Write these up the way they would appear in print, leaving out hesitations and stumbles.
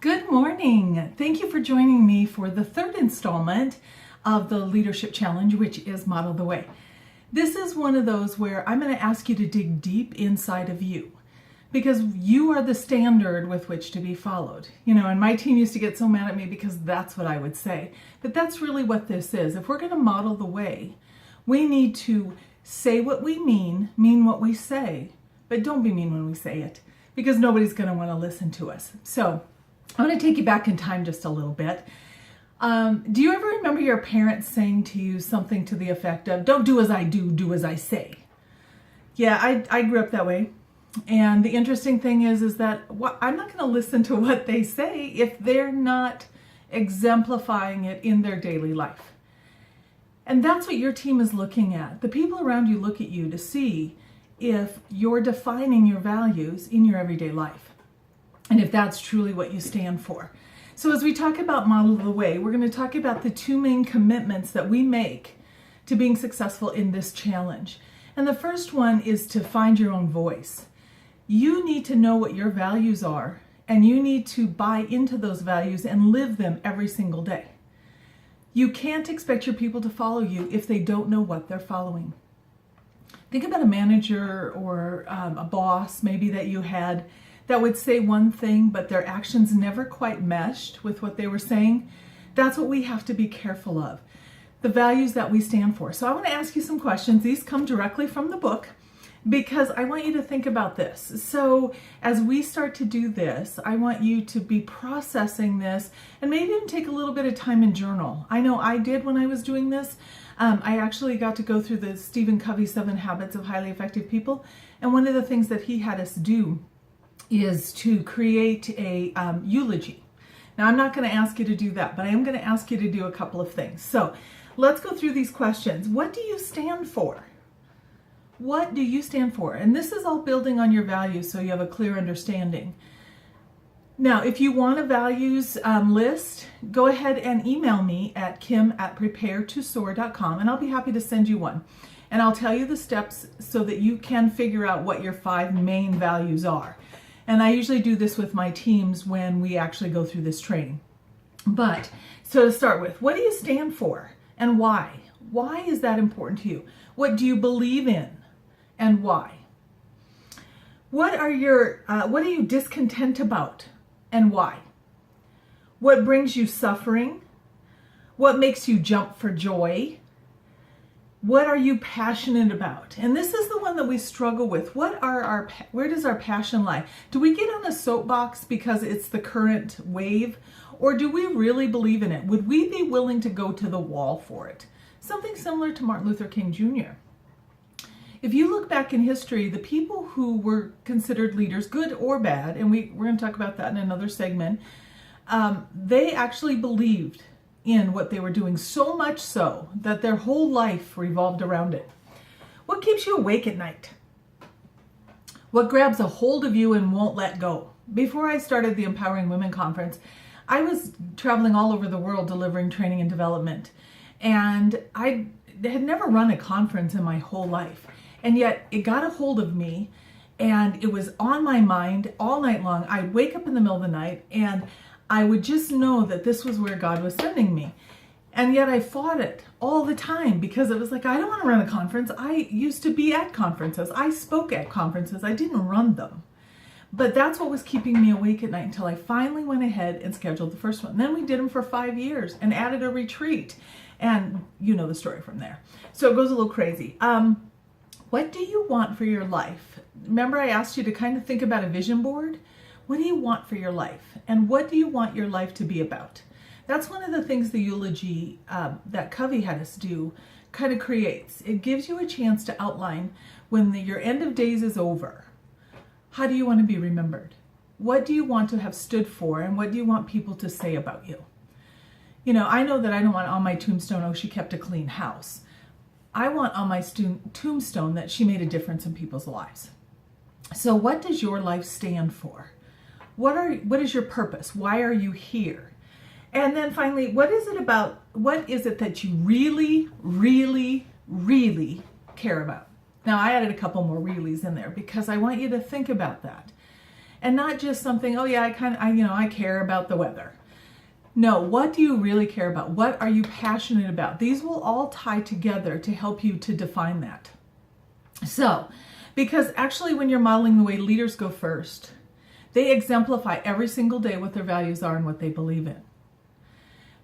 Good morning. Thank you for joining me for the third installment of the Leadership Challenge, which is Model the Way. This is one of those where I'm going to ask you to dig deep inside of you because you are the standard with which to be followed. And my team used to get so mad at me because that's what I would say. But that's really what this is. If we're going to model the way, we need to say what we mean what we say, but don't be mean when we say it because nobody's going to want to listen to us. So I want to take you back in time just a little bit. Do you ever remember your parents saying to you something to the effect of, don't do as I do, do as I say? Yeah, I grew up that way. And the interesting thing is that I'm not going to listen to what they say if they're not exemplifying it in their daily life. And that's what your team is looking at. The people around you look at you to see if you're defining your values in your everyday life. And if that's truly what you stand for. So as we talk about Model the Way, we're going to talk about the two main commitments that we make to being successful in this challenge. And the first one is to find your own voice. You need to know what your values are, and you need to buy into those values and live them every single day. You can't expect your people to follow you if they don't know what they're following. Think about a manager or a boss maybe that you had that would say one thing, but their actions never quite meshed with what they were saying. That's what we have to be careful of, the values that we stand for. So I want to ask you some questions. These come directly from the book because I want you to think about this. So as we start to do this, I want you to be processing this and maybe even take a little bit of time and journal. I know I did when I was doing this. I actually got to go through the Stephen Covey 7 Habits of Highly Effective People. And one of the things that he had us do is to create a eulogy. Now, I'm not going to ask you to do that, but I am going to ask you to do a couple of things. So let's go through these questions. What do you stand for? What do you stand for? And this is all building on your values so you have a clear understanding. Now, if you want a values list, go ahead and email me at kim@preparetosoar.com and I'll be happy to send you one. And I'll tell you the steps so that you can figure out what your 5 main values are. And I usually do this with my teams when we actually go through this training. But, so to start with, what do you stand for and why? Why is that important to you? What do you believe in and why? What are you discontent about and why? What brings you suffering? What makes you jump for joy? What are you passionate about? And this is the one that we struggle with. Where does our passion lie? Do we get on a soapbox because it's the current wave? Or do we really believe in it? Would we be willing to go to the wall for it? Something similar to Martin Luther King Jr. If you look back in history, the people who were considered leaders, good or bad, and we're going to talk about that in another segment, they actually believed in what they were doing, so much so that their whole life revolved around it. What keeps you awake at night? What grabs a hold of you and won't let go? Before I started the Empowering Women Conference, I was traveling all over the world delivering training and development. And I had never run a conference in my whole life. And yet it got a hold of me and it was on my mind all night long. I'd wake up in the middle of the night and I would just know that this was where God was sending me. And yet I fought it all the time because it was like, I don't want to run a conference. I used to be at conferences. I spoke at conferences. I didn't run them. But that's what was keeping me awake at night until I finally went ahead and scheduled the first one. Then we did them for 5 years and added a retreat. And you know the story from there. So it goes a little crazy. What do you want for your life? Remember I asked you to kind of think about a vision board? What do you want for your life? And what do you want your life to be about? That's one of the things the eulogy that Covey had us do kind of creates. It gives you a chance to outline when your end of days is over. How do you want to be remembered? What do you want to have stood for? And what do you want people to say about you? I know that I don't want on my tombstone, oh, she kept a clean house. I want on my tombstone that she made a difference in people's lives. So what does your life stand for? What is your purpose? Why are you here? And then finally, what is it that you really, really, really care about? Now, I added a couple more reallys in there because I want you to think about that. And not just something, oh yeah, I care about the weather. No, what do you really care about? What are you passionate about? These will all tie together to help you to define that. So, because actually when you're modeling the way, leaders go first. They exemplify every single day what their values are and what they believe in.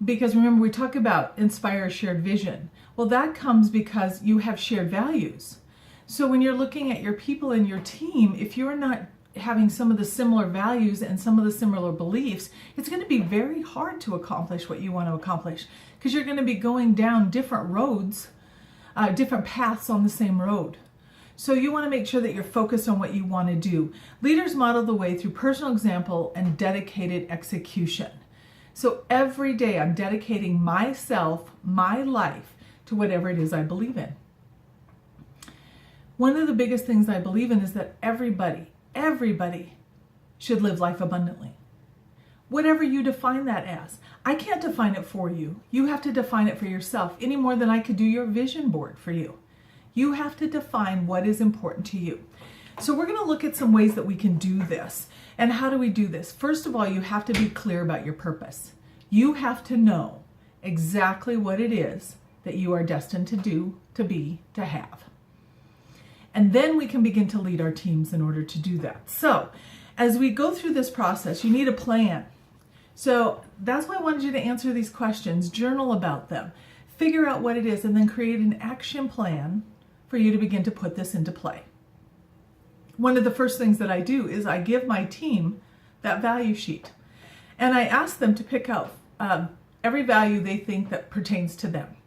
Because remember, we talk about inspire a shared vision. Well, that comes because you have shared values. So when you're looking at your people in your team, if you're not having some of the similar values and some of the similar beliefs, it's going to be very hard to accomplish what you want to accomplish, because you're going to be going down different roads, different paths on the same road. So you want to make sure that you're focused on what you want to do. Leaders model the way through personal example and dedicated execution. So every day I'm dedicating myself, my life, to whatever it is I believe in. One of the biggest things I believe in is that everybody should live life abundantly. Whatever you define that as. I can't define it for you. You have to define it for yourself, any more than I could do your vision board for you. You have to define what is important to you. So we're going to look at some ways that we can do this. And how do we do this? First of all, you have to be clear about your purpose. You have to know exactly what it is that you are destined to do, to be, to have. And then we can begin to lead our teams in order to do that. So as we go through this process, you need a plan. So that's why I wanted you to answer these questions, journal about them, figure out what it is, and then create an action plan for you to begin to put this into play. One of the first things that I do is I give my team that value sheet. And I ask them to pick out every value they think that pertains to them.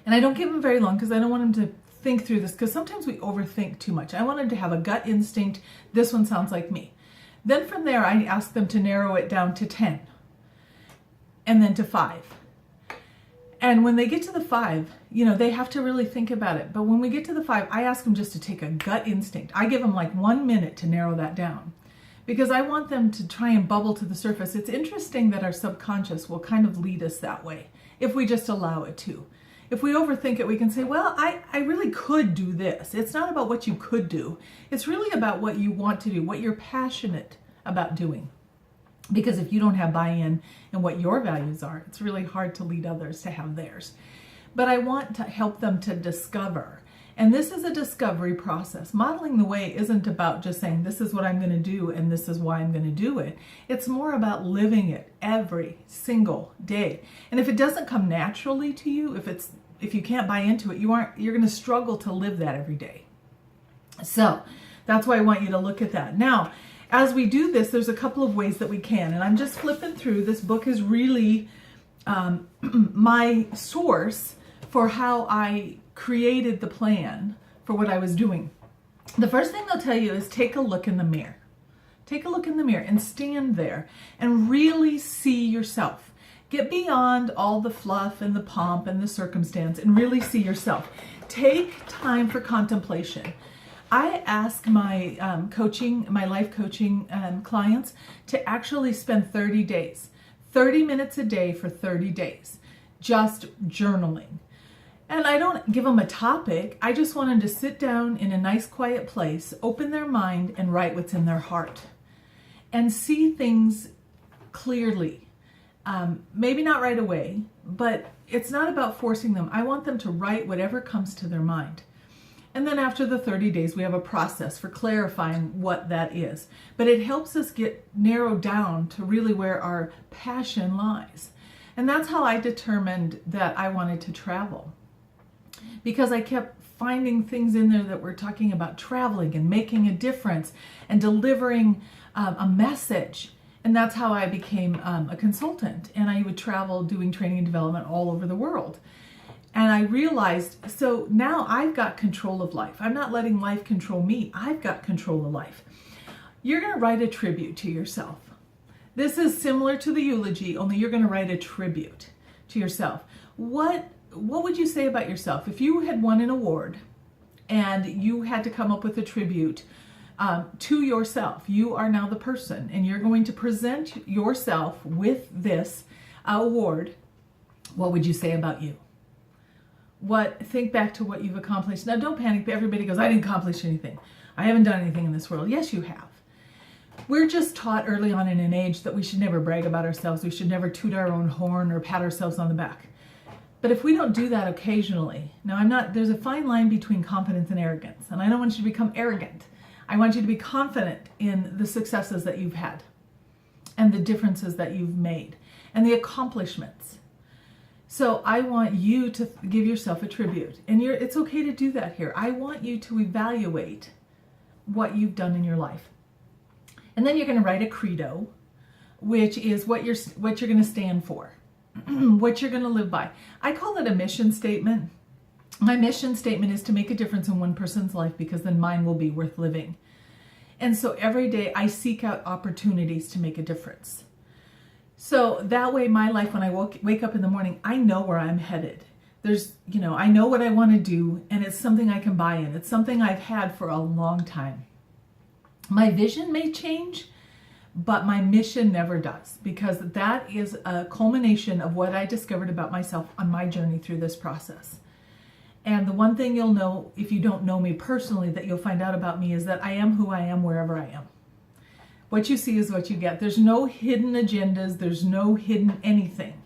And I don't give them very long because I don't want them to think through this, because sometimes we overthink too much. I want them to have a gut instinct. This one sounds like me. Then from there, I ask them to narrow it down to 10 and then to 5. And when they get to the 5, they have to really think about it. But when we get to the 5, I ask them just to take a gut instinct. I give them like 1 minute to narrow that down, because I want them to try and bubble to the surface. It's interesting that our subconscious will kind of lead us that way if we just allow it to. If we overthink it, we can say, well, I really could do this. It's not about what you could do. It's really about what you want to do, what you're passionate about doing. Because if you don't have buy-in in what your values are, it's really hard to lead others to have theirs. But I want to help them to discover. And this is a discovery process. Modeling the way isn't about just saying, this is what I'm going to do and this is why I'm going to do it. It's more about living it every single day. And if it doesn't come naturally to you, if you can't buy into it, you're going to struggle to live that every day. So that's why I want you to look at that. Now, as we do this, there's a couple of ways that we can. And I'm just flipping through. This book is really my source for how I created the plan for what I was doing. The first thing they'll tell you is take a look in the mirror. Take a look in the mirror and stand there and really see yourself. Get beyond all the fluff and the pomp and the circumstance and really see yourself. Take time for contemplation. I ask my life coaching clients to actually spend 30 days, 30 minutes a day for 30 days, just journaling. And I don't give them a topic. I just want them to sit down in a nice quiet place, open their mind, and write what's in their heart. And see things clearly. Maybe not right away, but it's not about forcing them. I want them to write whatever comes to their mind. And then after the 30 days, we have a process for clarifying what that is. But it helps us get narrowed down to really where our passion lies. And that's how I determined that I wanted to travel. Because I kept finding things in there that were talking about traveling and making a difference and delivering a message. And that's how I became a consultant. And I would travel doing training and development all over the world. And I realized, so now I've got control of life. I'm not letting life control me. I've got control of life. You're going to write a tribute to yourself. This is similar to the eulogy, only you're going to write a tribute to yourself. What would you say about yourself? If you had won an award and you had to come up with a tribute to yourself, you are now the person, and you're going to present yourself with this award. What would you say about you? Think back to what you've accomplished. Now, don't panic. Everybody goes, I didn't accomplish anything. I haven't done anything in this world. Yes, you have. We're just taught early on in an age that we should never brag about ourselves. We should never toot our own horn or pat ourselves on the back. But if we don't do that occasionally, there's a fine line between confidence and arrogance. And I don't want you to become arrogant. I want you to be confident in the successes that you've had and the differences that you've made and the accomplishments. So I want you to give yourself a tribute. And it's okay to do that here. I want you to evaluate what you've done in your life. And then you're going to write a credo, which is what you're going to stand for, what you're going to live by. I call it a mission statement. My mission statement is to make a difference in one person's life because then mine will be worth living. And so every day I seek out opportunities to make a difference. So that way my life, when I wake up in the morning, I know where I'm headed. I know what I want to do, and it's something I can buy in. It's something I've had for a long time. My vision may change, but my mission never does, because that is a culmination of what I discovered about myself on my journey through this process. And the one thing you'll know, if you don't know me personally, that you'll find out about me is that I am who I am wherever I am. What you see is what you get. There's no hidden agendas. There's no hidden anything.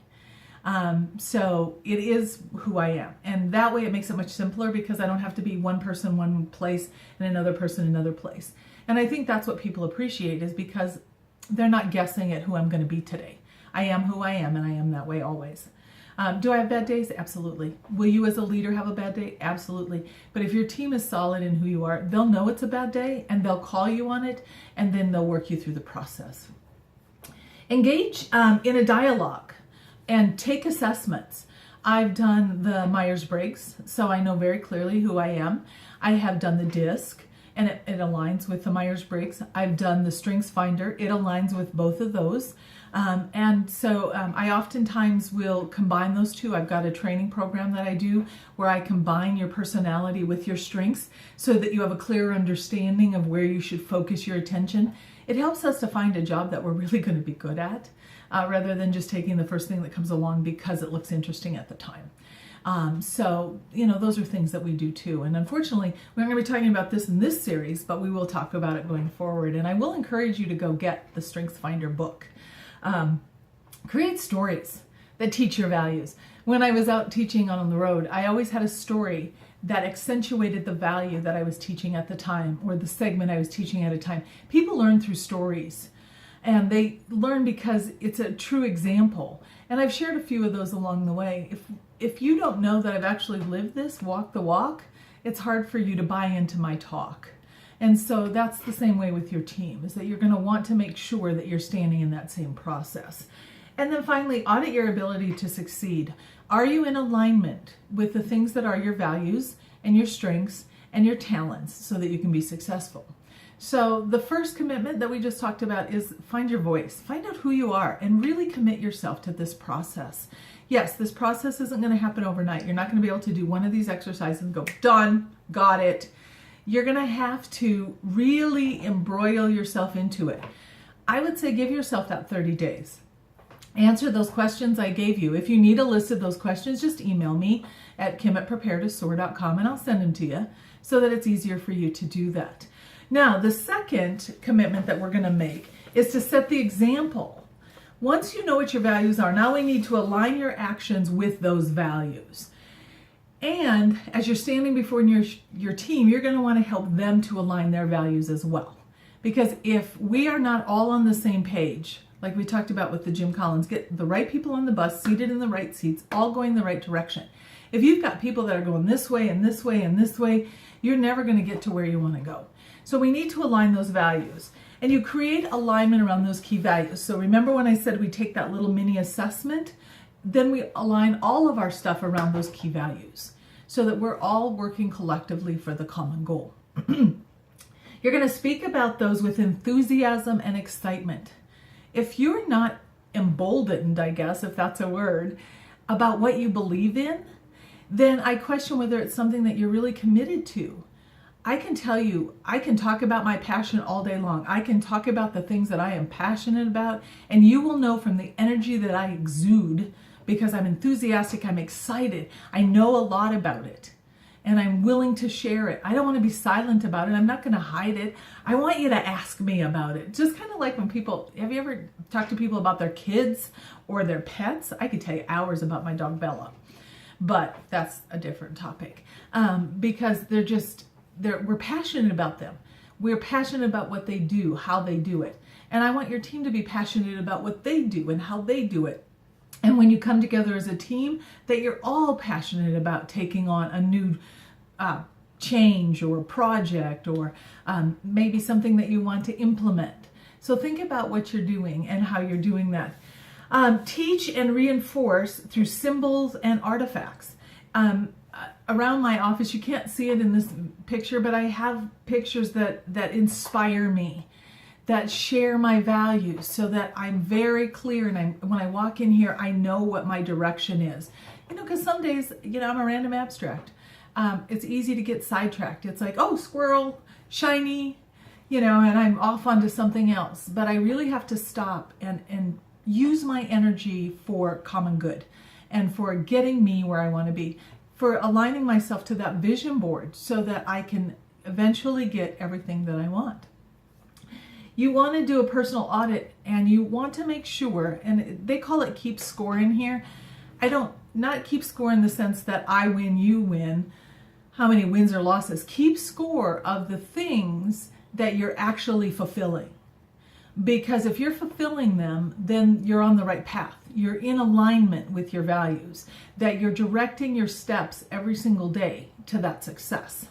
So it is who I am. And that way it makes it much simpler because I don't have to be one person, one place, and another person, another place. And I think that's what people appreciate, is because they're not guessing at who I'm going to be today. I am who I am, and I am that way always. Do I have bad days? Absolutely. Will you as a leader have a bad day? Absolutely. But if your team is solid in who you are, they'll know it's a bad day and they'll call you on it, and then they'll work you through the process. Engage in a dialogue and take assessments. I've done the Myers-Briggs, so I know very clearly who I am. I have done the DISC, and it aligns with the Myers-Briggs. I've done the Strengths Finder. It aligns with both of those. And so I oftentimes will combine those two. I've got a training program that I do where I combine your personality with your strengths so that you have a clear understanding of where you should focus your attention. It helps us to find a job that we're really going to be good at, rather than just taking the first thing that comes along because it looks interesting at the time. So, those are things that we do too. And unfortunately, we're not going to be talking about this in this series, but we will talk about it going forward. And I will encourage you to go get the Strengths Finder book. Create stories that teach your values. When I was out teaching on the road, I always had a story that accentuated the value that I was teaching at the time, or the segment I was teaching at a time. People learn through stories, and they learn because it's a true example. And I've shared a few of those along the way. If you don't know that I've actually lived this, walk the walk, it's hard for you to buy into my talk. And so that's the same way with your team, is that you're going to want to make sure that you're standing in that same process. And then finally, audit your ability to succeed. Are you in alignment with the things that are your values and your strengths and your talents so that you can be successful? So the first commitment that we just talked about is find your voice. Find out who you are and really commit yourself to this process. Yes, this process isn't going to happen overnight. You're not going to be able to do one of these exercises and go, done, got it. You're going to have to really embroil yourself into it. I would say give yourself that 30 days. Answer those questions I gave you. If you need a list of those questions, just email me at kim@preparetosoar.com and I'll send them to you so that it's easier for you to do that. Now, the second commitment that we're going to make is to set the example. Once you know what your values are, now we need to align your actions with those values. And as you're standing before your team, you're going to want to help them to align their values as well. Because if we are not all on the same page, like we talked about with the Jim Collins, get the right people on the bus, seated in the right seats, all going the right direction. If you've got people that are going this way and this way and this way, you're never going to get to where you want to go. So we need to align those values. And you create alignment around those key values. So remember when I said we take that little mini assessment? Then we align all of our stuff around those key values so that we're all working collectively for the common goal. You're going to speak about those with enthusiasm and excitement. If you're not emboldened, I guess, if that's a word, about what you believe in, then I question whether it's something that you're really committed to. I can tell you, I can talk about my passion all day long. I can talk about the things that I am passionate about, and you will know from the energy that I exude, because I'm enthusiastic, I'm excited, I know a lot about it. and I'm willing to share it. I don't want to be silent about it. I'm not going to hide it. I want you to ask me about it. Just kind of like when people, have you ever talked to people about their kids or their pets? I could tell you hours about my dog Bella, but that's a different topic, because we're passionate about them. We're passionate about what they do, how they do it. And I want your team to be passionate about what they do and how they do it. And when you come together as a team, that you're all passionate about taking on a new change or project, or maybe something that you want to implement. So think about what you're doing and how you're doing that. Teach and reinforce through symbols and artifacts. Around my office, you can't see it in this picture, but I have pictures that inspire me, that share my values, so that I'm very clear, and when I walk in here, I know what my direction is. Because some days, I'm a random abstract. It's easy to get sidetracked. It's like, oh, squirrel, shiny, and I'm off onto something else. But I really have to stop and use my energy for common good and for getting me where I want to be, for aligning myself to that vision board so that I can eventually get everything that I want. You want to do a personal audit, and you want to make sure, and they call it keep score in here. Not keep score in the sense that I win, you win, how many wins or losses. Keep score of the things that you're actually fulfilling. Because if you're fulfilling them, then you're on the right path. You're in alignment with your values, that you're directing your steps every single day to that success.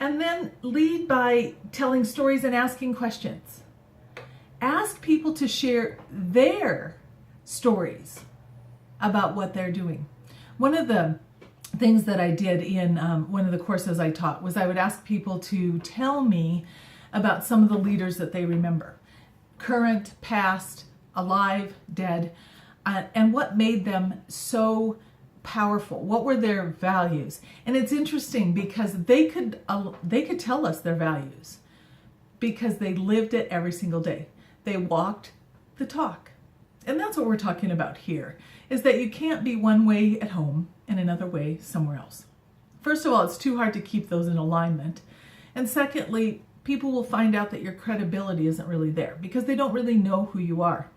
And then lead by telling stories and asking questions. Ask people to share their stories about what they're doing. One of the things that I did in one of the courses I taught was I would ask people to tell me about some of the leaders that they remember. Current, past, alive, dead, and what made them so powerful. What were their values? And it's interesting because they could tell us their values because they lived it every single day. They walked the talk. And that's what we're talking about here, is that you can't be one way at home and another way somewhere else. First of all, it's too hard to keep those in alignment. And secondly, people will find out that your credibility isn't really there because they don't really know who you are.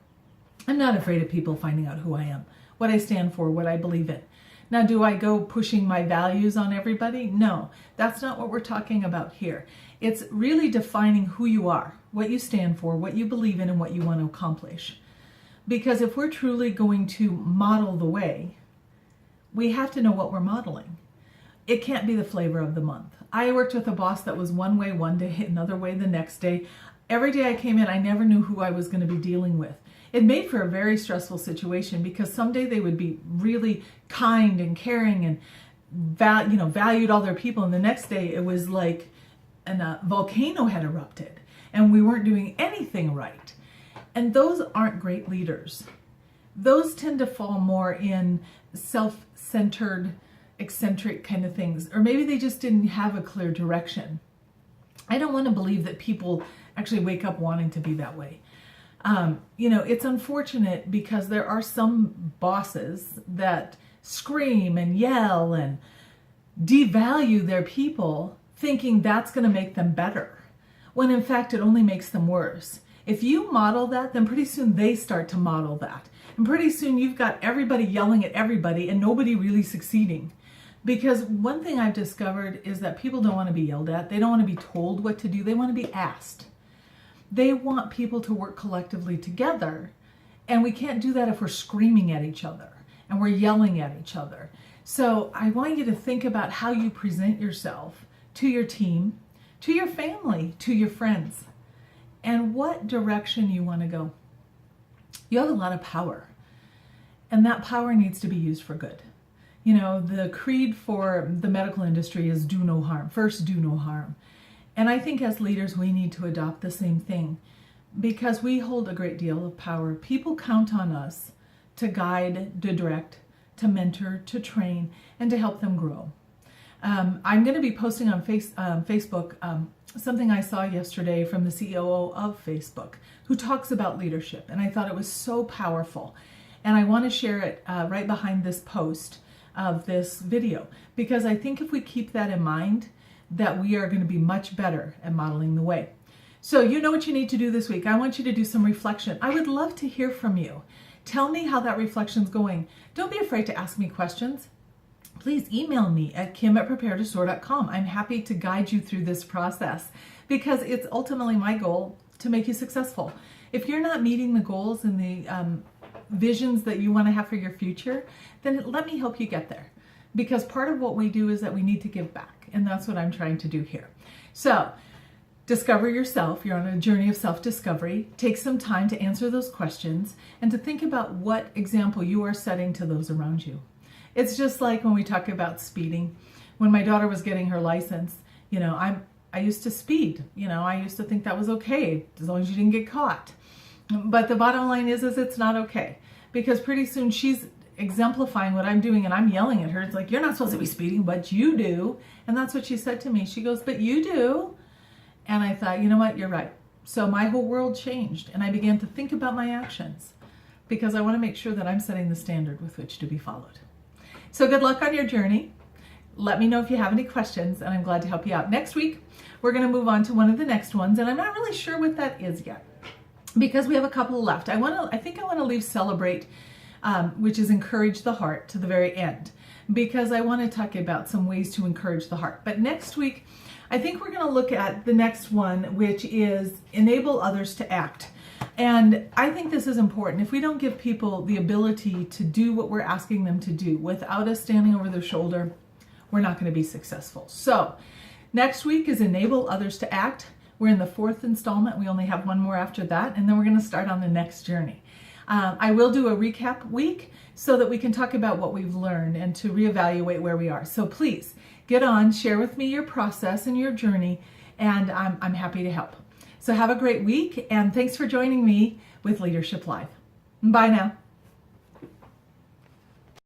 I'm not afraid of people finding out who I am, what I stand for, what I believe in. Now, do I go pushing my values on everybody? No, that's not what we're talking about here. It's really defining who you are, what you stand for, what you believe in, and what you want to accomplish. Because if we're truly going to model the way, we have to know what we're modeling. It can't be the flavor of the month. I worked with a boss that was one way one day, another way the next day. Every day I came in, I never knew who I was going to be dealing with. It made for a very stressful situation because someday they would be really kind and caring and valued all their people, and the next day it was like a volcano had erupted and we weren't doing anything right. And those aren't great leaders. Those tend to fall more in self-centered, eccentric kind of things, or maybe they just didn't have a clear direction. I don't want to believe that people actually wake up wanting to be that way. It's unfortunate because there are some bosses that scream and yell and devalue their people, thinking that's going to make them better, when in fact it only makes them worse. If you model that, then pretty soon they start to model that. And pretty soon you've got everybody yelling at everybody and nobody really succeeding. Because one thing I've discovered is that people don't want to be yelled at. They don't want to be told what to do. They want to be asked. They want people to work collectively together. And we can't do that if we're screaming at each other and we're yelling at each other. So I want you to think about how you present yourself to your team, to your family, to your friends, and what direction you want to go. You have a lot of power, and that power needs to be used for good. The creed for the medical industry is do no harm. First, do no harm. And I think as leaders, we need to adopt the same thing because we hold a great deal of power. People count on us to guide, to direct, to mentor, to train, and to help them grow. I'm going to be posting on Facebook something I saw yesterday from the COO of Facebook who talks about leadership, and I thought it was so powerful. And I want to share it right behind this post of this video, because I think if we keep that in mind, that we are going to be much better at modeling the way. So you know what you need to do this week. I want you to do some reflection. I would love to hear from you. Tell me how that reflection's going. Don't be afraid to ask me questions. Please email me at kim@preparetostore.com. I'm happy to guide you through this process because it's ultimately my goal to make you successful. If you're not meeting the goals and the visions that you want to have for your future, then let me help you get there. Because part of what we do is that we need to give back, and that's what I'm trying to do here. So, discover yourself. You're on a journey of self-discovery. Take some time to answer those questions and to think about what example you are setting to those around you. It's just like when we talk about speeding. When my daughter was getting her license, I used to speed. I used to think that was okay as long as you didn't get caught. But the bottom line is it's not okay, because pretty soon she's exemplifying what I'm doing and I'm yelling at her. It's like, you're not supposed to be speeding, but you do. And that's what she said to me. She goes, but you do. And I thought, you know what, you're right. So my whole world changed and I began to think about my actions because I want to make sure that I'm setting the standard with which to be followed. So good luck on your journey. Let me know if you have any questions and I'm glad to help you out. Next week, we're going to move on to one of the next ones, and I'm not really sure what that is yet because we have a couple left. I think I want to leave celebrate, which is encourage the heart, to the very end, because I want to talk about some ways to encourage the heart. But next week, I think we're going to look at the next one, which is enable others to act. And I think this is important. If we don't give people the ability to do what we're asking them to do without us standing over their shoulder, we're not going to be successful. So next week is enable others to act. We're in the 4th installment. We only have one more after that, and then we're going to start on the next journey. I will do a recap week so that we can talk about what we've learned and to reevaluate where we are. So please get on, share with me your process and your journey, and I'm happy to help. So have a great week, and thanks for joining me with Leadership Live. Bye now.